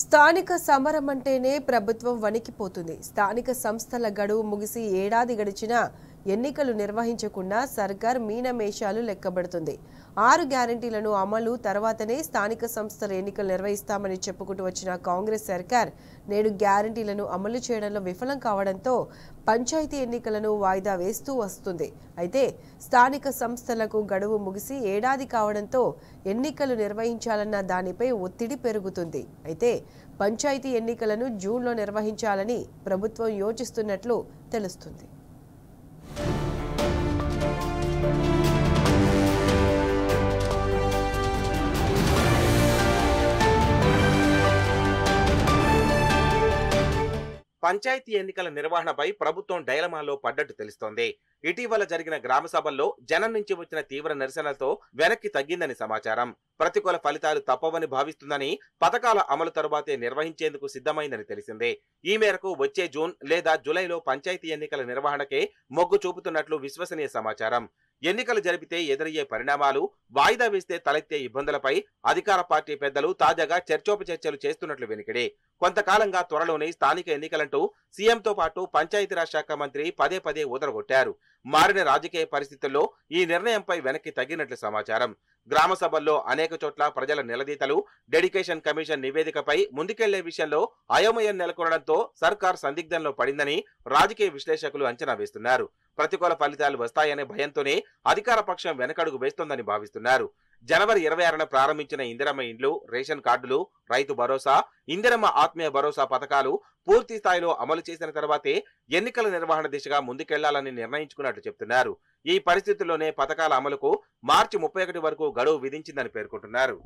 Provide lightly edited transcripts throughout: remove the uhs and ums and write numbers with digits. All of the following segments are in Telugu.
స్థానిక సమరం అంటేనే ప్రభుత్వం వణికిపోతుంది. స్థానిక సంస్థల గడువు ముగిసి ఏడాది గడిచినా ఎన్నికలు నిర్వహించకుండా సర్కార్ మీనమేషాలు లెక్కబడుతుంది. 6 గ్యారెంటీలను అమలు తర్వాతనే స్థానిక సంస్థల ఎన్నికలు నిర్వహిస్తామని చెప్పుకుంటూ వచ్చిన కాంగ్రెస్ సర్కార్ నేడు గ్యారెంటీలను అమలు చేయడంలో విఫలం కావడంతో పంచాయతీ ఎన్నికలను వాయిదా వేస్తూ వస్తుంది. అయితే స్థానిక సంస్థలకు గడువు ముగిసి ఏడాది కావడంతో ఎన్నికలు నిర్వహించాలన్న దానిపై ఒత్తిడి పెరుగుతుంది. అయితే పంచాయతీ ఎన్నికలను జూన్లో నిర్వహించాలని ప్రభుత్వం యోచిస్తున్నట్లు తెలుస్తుంది. పంచాయతీ ఎన్నికల నిర్వహణపై ప్రభుత్వం డైలమాలో పడ్డట్టు తెలుస్తోంది. ఇటీవల జరిగిన గ్రామ సభల్లో జనం నుంచి వచ్చిన తీవ్ర నిరసనలతో వెనక్కి తగ్గిందని సమాచారం. ప్రతికూల ఫలితాలు తప్పవని భావిస్తుందని, పథకాల అమలు తరువాతే నిర్వహించేందుకు సిద్ధమైందని తెలిసిందే. ఈ మేరకు వచ్చే జూన్ లేదా జూలైలో పంచాయతీ ఎన్నికల నిర్వహణకే మొగ్గు చూపుతున్నట్లు విశ్వసనీయ సమాచారం. ఎన్నికలు జరిపితే ఎదురయ్యే పరిణామాలు, వాయిదా వేస్తే తలెత్తే ఇబ్బందులపై అధికార పార్టీ పెద్దలు తాజాగా చర్చోపచర్చలు చేస్తున్నట్లు వెనుకడే. కొంతకాలంగా త్వరలోనే స్థానిక ఎన్నికలంటూ సీఎంతో పాటు పంచాయతీరాజ్ శాఖ మంత్రి పదే పదే ఊదరగొట్టారు. మారిన రాజకీయ పరిస్థితుల్లో ఈ నిర్ణయంపై వెనక్కి తగ్గినట్లు సమాచారం. గ్రామ సభల్లో అనేక చోట్ల ప్రజల నిలదీతలు, డెడికేషన్ కమిషన్ నివేదికపై ముందుకెళ్లే విషయంలో అయోమయం నెలకొనడంతో సర్కార్ సందిగ్ధంలో పడిందని రాజకీయ విశ్లేషకులు అంచనా వేస్తున్నారు. ప్రతికూల ఫలితాలు వస్తాయనే భయంతోనే అధికార పక్షం వెనకడుగు వేస్తోందని భావిస్తున్నారు. జనవరి 26న ప్రారంభించిన ఇందిరమ్మ ఇండ్లు, రేషన్ కార్డులు, రైతు భరోసా, ఇందిరమ్మ ఆత్మీయ భరోసా పథకాలు పూర్తి స్థాయిలో అమలు చేసిన తర్వాతే ఎన్నికల నిర్వహణ దిశగా ముందుకెళ్లాలని నిర్ణయించుకున్నట్లు చెప్తున్నారు. ఈ పరిస్థితుల్లోనే పథకాల అమలుకు మార్చి 31 వరకు గడువు విధించిందని పేర్కొంటున్నారు.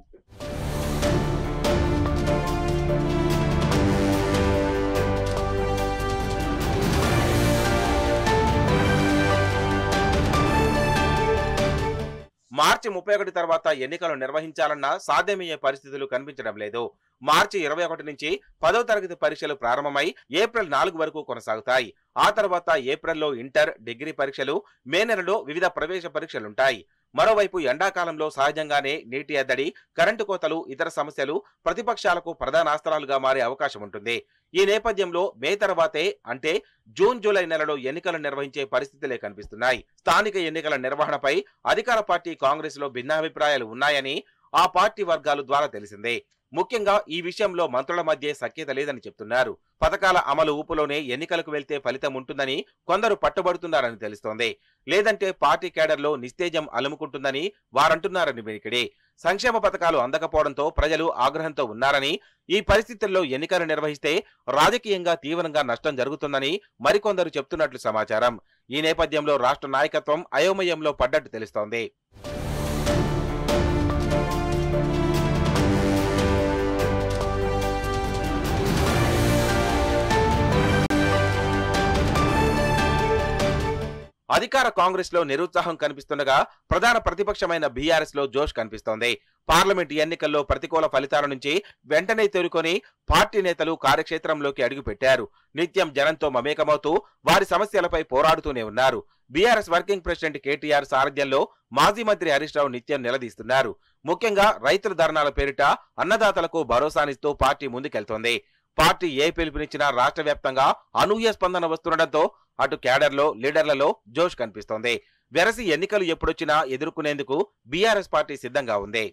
మార్చి 31 తర్వాత ఎన్నికలు నిర్వహించాలన్నా సాధ్యమయ్యే పరిస్థితులు కనిపించడం లేదు. మార్చి 21 నుంచి 10వ తరగతి పరీక్షలు ప్రారంభమై ఏప్రిల్ 4 వరకు కొనసాగుతాయి. ఆ తర్వాత ఏప్రిల్లో ఇంటర్, డిగ్రీ పరీక్షలు, మే నెలలో వివిధ ప్రవేశ పరీక్షలుంటాయి. మరోవైపు ఎండాకాలంలో సహజంగానే నీటి ఎద్దడి, కరెంటు కోతలు, ఇతర సమస్యలు ప్రతిపక్షాలకు ప్రధానాస్త్రాలుగా మారే అవకాశం ఉంటుంది. ఈ నేపథ్యంలో మే తర్వాతే అంటే జూన్, జూలై నెలలో ఎన్నికలు నిర్వహించే పరిస్థితులే కనిపిస్తున్నాయి. స్థానిక ఎన్నికల నిర్వహణపై అధికార పార్టీ కాంగ్రెస్ లో భిన్నాభిప్రాయాలు ఉన్నాయని ఆ పార్టీ వర్గాల ద్వారా తెలిసిందే. ముఖ్యంగా ఈ విషయంలో మంత్రుల మధ్య సఖ్యత లేదని చెప్తున్నారు. పథకాల అమలు ఊపులోనే ఎన్నికలకు వెళ్తే ఫలితం ఉంటుందని కొందరు పట్టుబడుతున్నారని తెలుస్తోంది. లేదంటే పార్టీ కేడర్లో నిస్తేజం అలుముకుంటుందని వారంటున్నారని వెనుకడే. సంక్షేమ పథకాలు అందకపోవడంతో ప్రజలు ఆగ్రహంతో ఉన్నారని, ఈ పరిస్థితుల్లో ఎన్నికలు నిర్వహిస్తే రాజకీయంగా తీవ్రంగా నష్టం జరుగుతుందని మరికొందరు చెప్తున్నట్లు సమాచారం. ఈ నేపథ్యంలో రాష్ట్ర నాయకత్వం అయోమయంలో పడ్డట్టు తెలుస్తోంది. అధికార కాంగ్రెస్ లో నిరుత్సాహం కనిపిస్తుండగా ప్రధాన ప్రతిపక్షమైన బీఆర్ఎస్ లో జోష్ కనిపిస్తోంది. పార్లమెంట్ ఎన్నికల్లో ప్రతికూల ఫలితాల నుంచి వెంటనే తేరుకొని పార్టీ నేతలు కార్యక్షేత్రంలోకి అడుగుపెట్టారు. నిత్యం జనంతో మమేకమవుతూ వారి సమస్యలపై పోరాడుతూనే ఉన్నారు. బీఆర్ఎస్ వర్కింగ్ ప్రెసిడెంట్ కేటీఆర్ సారథ్యంలో మాజీ మంత్రి హరీష్ రావు నిత్యం నిలదీస్తున్నారు. ముఖ్యంగా రైతుల ధర్నాల పేరిట అన్నదాతలకు భరోసానిస్తూ పార్టీ ముందుకెళ్తోంది. పార్టీ ఏ పిలుపునిచ్చినా రాష్ట్ర వ్యాప్తంగా అనూహ్య స్పందన వస్తుండటంతో అటు క్యాడర్లో, లీడర్లలో జోష్ కనిపిస్తోంది. వెరసి ఎన్నికలు ఎప్పుడొచ్చినా ఎదుర్కొనేందుకు బీఆర్ఎస్ పార్టీ సిద్ధంగా ఉంది.